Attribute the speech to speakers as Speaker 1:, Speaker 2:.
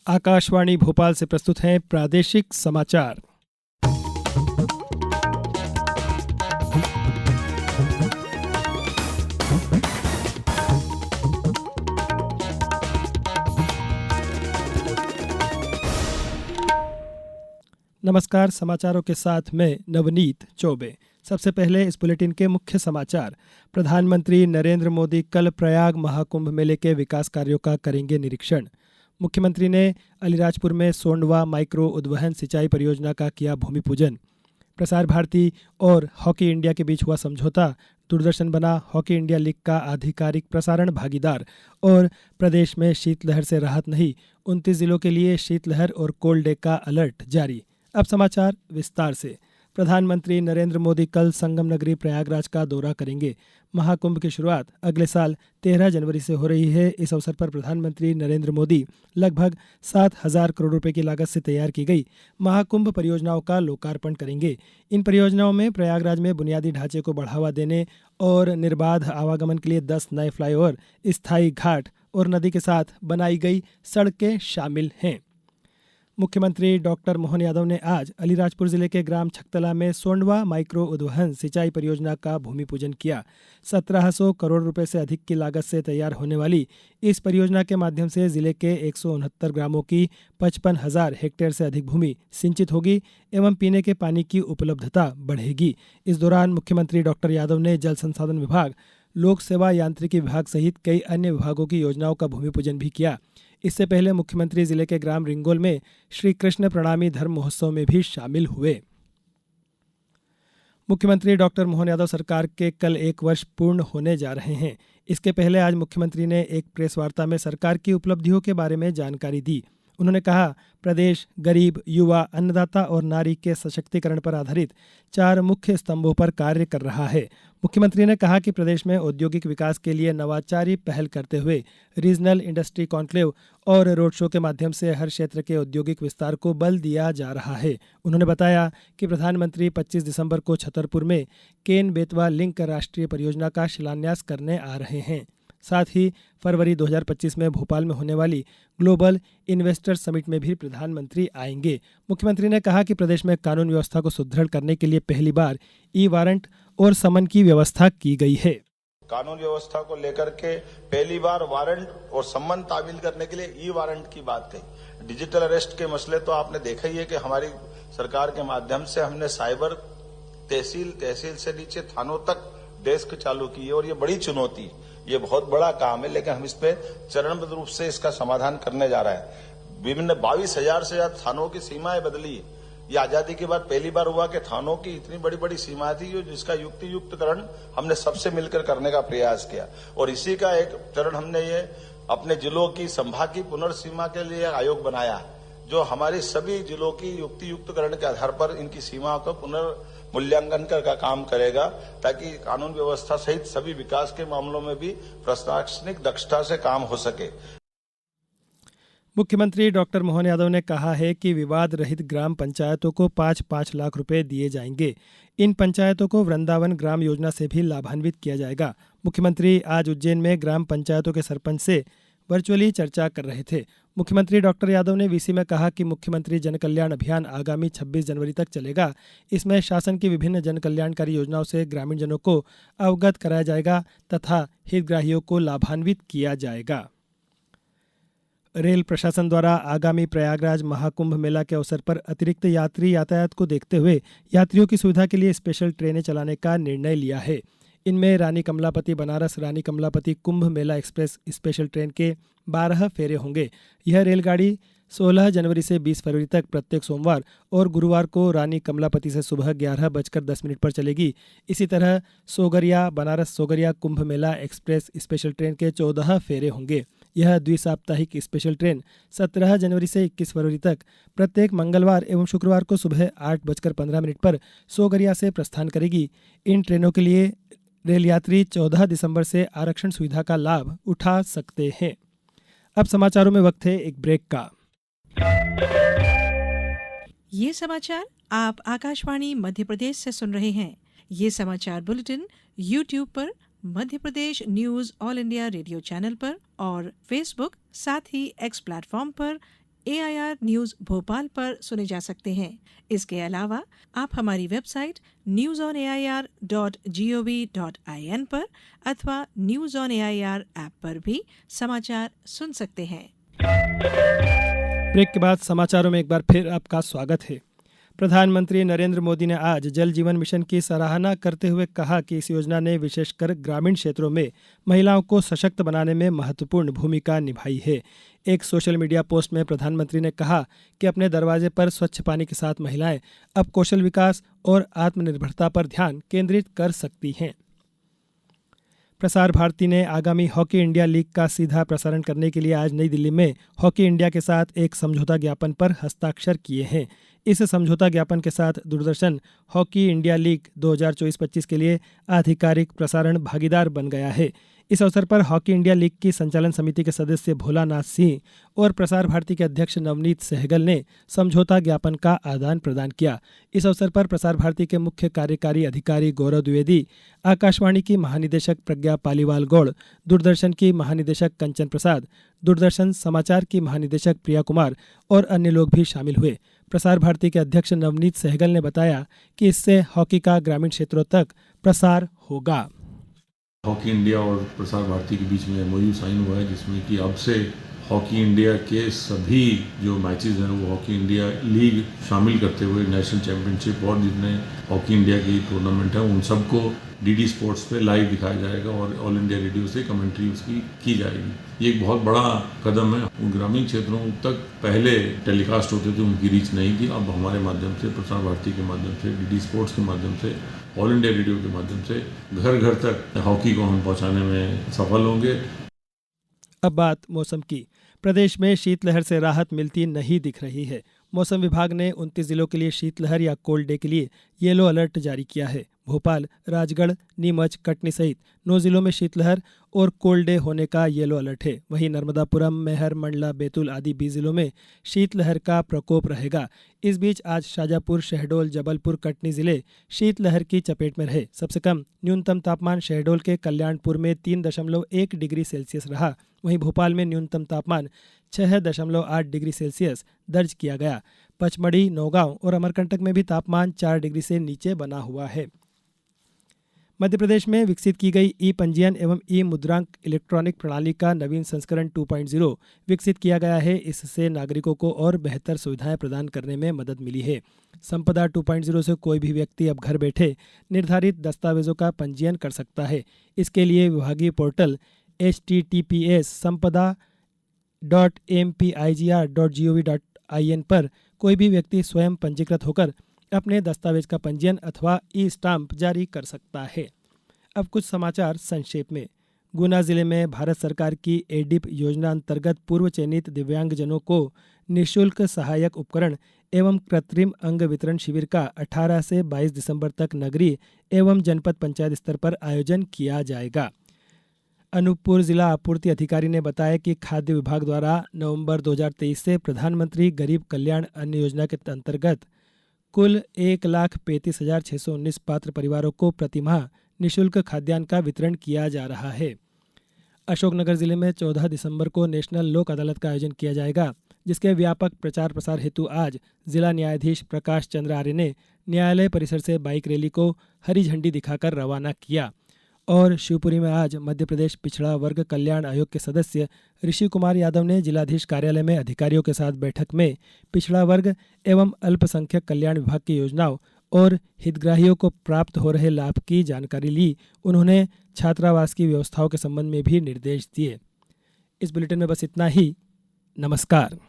Speaker 1: आकाशवाणी भोपाल से प्रस्तुत हैं प्रादेशिक समाचार। नमस्कार, समाचारों के साथ मैं नवनीत चौबे। सबसे पहले इस बुलेटिन के मुख्य समाचार। प्रधानमंत्री नरेंद्र मोदी कल प्रयाग महाकुंभ मेले के विकास कार्यों का करेंगे निरीक्षण। मुख्यमंत्री ने अलीराजपुर में सोंडवा माइक्रो उद्वहन सिंचाई परियोजना का किया भूमि पूजन। प्रसार भारती और हॉकी इंडिया के बीच हुआ समझौता। दूरदर्शन बना हॉकी इंडिया लीग का आधिकारिक प्रसारण भागीदार। और प्रदेश में शीतलहर से राहत नहीं, 29 जिलों के लिए शीतलहर और कोल्ड डे का अलर्ट जारी। अब समाचार विस्तार से। प्रधानमंत्री नरेंद्र मोदी कल संगम नगरी प्रयागराज का दौरा करेंगे। महाकुंभ की शुरुआत अगले साल 13 जनवरी से हो रही है। इस अवसर पर प्रधानमंत्री नरेंद्र मोदी लगभग 7,000 करोड़ रुपए की लागत से तैयार की गई महाकुंभ परियोजनाओं का लोकार्पण करेंगे। इन परियोजनाओं में प्रयागराज में बुनियादी ढांचे को बढ़ावा देने और निर्बाध आवागमन के लिए 10 नए फ्लाईओवर, स्थायी घाट और नदी के साथ बनाई गई सड़कें शामिल हैं। मुख्यमंत्री डॉक्टर मोहन यादव ने आज अलीराजपुर जिले के ग्राम छकतला में सोंडवा माइक्रो उद्वहन सिंचाई परियोजना का भूमि पूजन किया। 1700 करोड़ रुपए से अधिक की लागत से तैयार होने वाली इस परियोजना के माध्यम से जिले के 169 ग्रामों की 55,000 हेक्टेयर से अधिक भूमि सिंचित होगी एवं पीने के पानी की उपलब्धता बढ़ेगी। इस दौरान मुख्यमंत्री डॉक्टर यादव ने जल संसाधन विभाग, लोक सेवा यांत्रिकी विभाग सहित कई अन्य विभागों की योजनाओं का भूमि पूजन भी किया। इससे पहले मुख्यमंत्री जिले के ग्राम रिंगोल में श्री कृष्ण प्रणामी धर्म महोत्सव में भी शामिल हुए। मुख्यमंत्री डॉक्टर मोहन यादव सरकार के कल 1 वर्ष पूर्ण होने जा रहे हैं। इसके पहले आज मुख्यमंत्री ने एक प्रेस वार्ता में सरकार की उपलब्धियों के बारे में जानकारी दी। उन्होंने कहा, प्रदेश गरीब, युवा, अन्नदाता और नारी के सशक्तिकरण पर आधारित 4 मुख्य स्तंभों पर कार्य कर रहा है। मुख्यमंत्री ने कहा कि प्रदेश में औद्योगिक विकास के लिए नवाचारी पहल करते हुए रीजनल इंडस्ट्री कॉन्क्लेव और रोड शो के माध्यम से हर क्षेत्र के औद्योगिक विस्तार को बल दिया जा रहा है। उन्होंने बताया कि प्रधानमंत्री 25 दिसंबर को छतरपुर में केन बेतवा लिंक राष्ट्रीय परियोजना का शिलान्यास करने आ रहे हैं। साथ ही फरवरी 2025 में भोपाल में होने वाली ग्लोबल इन्वेस्टर समिट में भी प्रधानमंत्री आएंगे। मुख्यमंत्री ने कहा कि प्रदेश में कानून व्यवस्था को सुदृढ़ करने के लिए पहली बार ई वारंट और समन की व्यवस्था की गई है।
Speaker 2: कानून व्यवस्था को लेकर के पहली बार वारंट और सम्मन तामील करने के लिए ई वारंट की बात कही। डिजिटल अरेस्ट के मसले तो आपने देखा ही है कि हमारी सरकार के माध्यम से हमने साइबर तहसील से नीचे थानों तक डेस्क चालू की है और ये बड़ी चुनौती, ये बहुत बड़ा काम है, लेकिन हम इस पे चरणबद्ध रूप से इसका समाधान करने जा रहे हैं। विभिन्न 22,000 से ज्यादा थानों की सीमाएं बदली। ये आजादी के बाद पहली बार हुआ कि थानों की इतनी बड़ी बड़ी सीमा थी जिसका युक्तियुक्तकरण हमने सबसे मिलकर करने का प्रयास किया और इसी का एक चरण हमने ये अपने जिलों की संभाग की पुनर्सीमा के लिए आयोग बनाया जो हमारे सभी जिलों की युक्तियुक्तकरण के आधार पर इनकी सीमाओं का पुनर्मूल्यांकन का काम करेगा ताकि कानून व्यवस्था सहित सभी विकास के मामलों में भी प्रशासनिक दक्षता से काम हो सके।
Speaker 1: मुख्यमंत्री डॉक्टर मोहन यादव ने कहा है कि विवाद रहित ग्राम पंचायतों को 5-5 लाख रुपए दिए जाएंगे। इन पंचायतों को वृंदावन ग्राम योजना से भी लाभान्वित किया जाएगा। मुख्यमंत्री आज उज्जैन में ग्राम पंचायतों के सरपंच से वर्चुअली चर्चा कर रहे थे। मुख्यमंत्री डॉक्टर यादव ने वीसी में कहा कि मुख्यमंत्री जन कल्याण अभियान आगामी 26 जनवरी तक चलेगा। इसमें शासन की विभिन्न जन कल्याणकारी योजनाओं से ग्रामीण जनों को अवगत कराया जाएगा तथा हितग्राहियों को लाभान्वित किया जाएगा। रेल प्रशासन द्वारा आगामी प्रयागराज महाकुंभ मेला के अवसर पर अतिरिक्त यात्री यातायात को देखते हुए यात्रियों की सुविधा के लिए स्पेशल ट्रेनें चलाने का निर्णय लिया है। इनमें रानी कमलापति बनारस रानी Kamlapati Kumbh Mela express special train के 12 फेरे होंगे। यह रेलगाड़ी 16 जनवरी से 20 फरवरी तक प्रत्येक सोमवार और गुरुवार को रानी कमलापति से सुबह 11:10 पर चलेगी। इसी तरह Sogaria Banaras Sogaria Kumbh Mela express special train के 14 फेरे होंगे। यह द्विसाप्ताहिक स्पेशल ट्रेन 17 जनवरी से 21 फरवरी तक प्रत्येक मंगलवार एवं शुक्रवार को सुबह 8:15 पर सोगरिया से प्रस्थान करेगी। इन ट्रेनों के लिए रेल यात्री 14 दिसंबर से आरक्षण सुविधा का लाभ उठा सकते हैं। अब समाचारों में वक्त है एक ब्रेक का।
Speaker 3: ये समाचार आप आकाशवाणी मध्य प्रदेश से सुन रहे हैं। ये समाचार बुलेटिन YouTube पर Madhya Pradesh news All India Radio channel पर और फेसबुक साथ ही एक्स प्लेटफॉर्म पर AIR न्यूज भोपाल पर सुने जा सकते हैं। इसके अलावा आप हमारी वेबसाइट newsonair.gov.in पर अथवा न्यूज ऑन AIR ऐप पर भी समाचार सुन सकते हैं।
Speaker 1: ब्रेक के बाद समाचारों में एक बार फिर आपका स्वागत है। प्रधानमंत्री नरेंद्र मोदी ने आज जल जीवन मिशन की सराहना करते हुए कहा कि इस योजना ने विशेषकर ग्रामीण क्षेत्रों में महिलाओं को सशक्त बनाने में महत्वपूर्ण भूमिका निभाई है। एक सोशल मीडिया पोस्ट में प्रधानमंत्री ने कहा कि अपने दरवाजे पर स्वच्छ पानी के साथ महिलाएं अब कौशल विकास और आत्मनिर्भरता पर ध्यान केंद्रित कर सकती हैं। प्रसार भारती ने आगामी हॉकी इंडिया लीग का सीधा प्रसारण करने के लिए आज नई दिल्ली में हॉकी इंडिया के साथ एक समझौता ज्ञापन पर हस्ताक्षर किए हैं। इस समझौता ज्ञापन के साथ दूरदर्शन हॉकी इंडिया लीग 2024-25 के लिए आधिकारिक प्रसारण भागीदार बन गया है। इस अवसर पर हॉकी इंडिया लीग की संचालन समिति के सदस्य भोलानाथ सिंह और प्रसार भारती के अध्यक्ष नवनीत सहगल ने समझौता ज्ञापन का आदान प्रदान किया। इस अवसर पर प्रसार भारती के मुख्य कार्यकारी अधिकारी गौरव द्विवेदी, आकाशवाणी की महानिदेशक प्रज्ञा पालीवाल गौड़, दूरदर्शन की महानिदेशक कंचन प्रसाद, दूरदर्शन समाचार की महानिदेशक प्रिया कुमार और अन्य लोग भी शामिल हुए। प्रसार भारती के अध्यक्ष नवनीत सहगल ने बताया कि इससे हॉकी का ग्रामीण क्षेत्रों तक प्रसार होगा।
Speaker 4: हॉकी इंडिया और प्रसार भारती के बीच में MOU साइन हुआ है, जिसमें कि अब से हॉकी इंडिया के सभी जो मैचेस हैं वो हॉकी इंडिया लीग शामिल करते हुए नेशनल चैंपियनशिप और जितने हॉकी इंडिया की टूर्नामेंट हैं उन सबको DD स्पोर्ट्स पे लाइव दिखाया जाएगा और ऑल इंडिया रेडियो से कमेंट्री उसकी की जाएगी। ये एक बहुत बड़ा कदम है। उन ग्रामीण क्षेत्रों तक पहले टेलीकास्ट होते थे, उनकी रीच नहीं थी। अब हमारे माध्यम से, प्रसार भारती के माध्यम से, DD स्पोर्ट्स के माध्यम से, ऑल इंडिया रेडियो के माध्यम से घर घर तक हॉकी को हम पहुंचाने में सफल होंगे।
Speaker 1: अब बात मौसम की। प्रदेश में शीतलहर से राहत मिलती नहीं दिख रही है। मौसम विभाग ने 29 जिलों के लिए शीतलहर या कोल्ड डे के लिए येलो अलर्ट जारी किया है। भोपाल, राजगढ़, नीमच, कटनी सहित 9 जिलों में शीतलहर और कोल्ड डे होने का येलो अलर्ट है। वहीं नर्मदापुरम, मैहर, मंडला, बैतूल आदि 20 जिलों में शीतलहर का प्रकोप रहेगा। इस बीच आज शाजापुर, शहडोल, जबलपुर, कटनी जिले शीतलहर की चपेट में रहे। सबसे कम न्यूनतम तापमान शहडोल के कल्याणपुर में 3.1 डिग्री सेल्सियस रहा। वहीं भोपाल में न्यूनतम तापमान 6.8 डिग्री सेल्सियस दर्ज किया गया। पचमढ़ी, नौगांव और अमरकंटक में भी तापमान 4 डिग्री से नीचे बना हुआ है। मध्य प्रदेश में विकसित की गई ई-पंजीयन एवं ई-मुद्रांक इलेक्ट्रॉनिक प्रणाली का नवीन संस्करण 2.0 विकसित किया गया है। इससे नागरिकों को और बेहतर सुविधाएं प्रदान करने में मदद मिली है। संपदा 2.0 से कोई भी व्यक्ति अब घर बैठे निर्धारित दस्तावेजों का पंजीयन कर सकता है। इसके लिए विभागीय पोर्टल https://sampada.mpigr.gov.in पर कोई भी व्यक्ति स्वयं पंजीकृत होकर अपने दस्तावेज का पंजीयन अथवा ई-स्टाम्प जारी कर सकता है। अब कुछ समाचार संक्षेप में। गुना जिले में भारत सरकार की एडिप योजना अंतर्गत पूर्व चयनित दिव्यांगजनों को निःशुल्क सहायक उपकरण एवं कृत्रिम अंग वितरण शिविर का 18 से 22 दिसंबर तक नगरीय एवं जनपद पंचायत स्तर पर आयोजन किया जाएगा। अनूपपुर जिला आपूर्ति अधिकारी ने बताया कि खाद्य विभाग द्वारा नवंबर 2023 से प्रधानमंत्री गरीब कल्याण अन्न योजना के अंतर्गत कुल 1,35,619 पात्र परिवारों को प्रतिमाह निःशुल्क खाद्यान्न का वितरण किया जा रहा है। अशोकनगर जिले में 14 दिसंबर को नेशनल लोक अदालत का आयोजन किया जाएगा, जिसके व्यापक प्रचार प्रसार हेतु आज जिला न्यायाधीश प्रकाश चंद्र आर्य ने न्यायालय परिसर से बाइक रैली को हरी झंडी दिखाकर रवाना किया। और शिवपुरी में आज मध्य प्रदेश पिछड़ा वर्ग कल्याण आयोग के सदस्य ऋषि कुमार यादव ने जिलाधीश कार्यालय में अधिकारियों के साथ बैठक में पिछड़ा वर्ग एवं अल्पसंख्यक कल्याण विभाग की योजनाओं और हितग्राहियों को प्राप्त हो रहे लाभ की जानकारी ली। उन्होंने छात्रावास की व्यवस्थाओं के संबंध में भी निर्देश दिए। इस बुलेटिन में बस इतना ही। नमस्कार।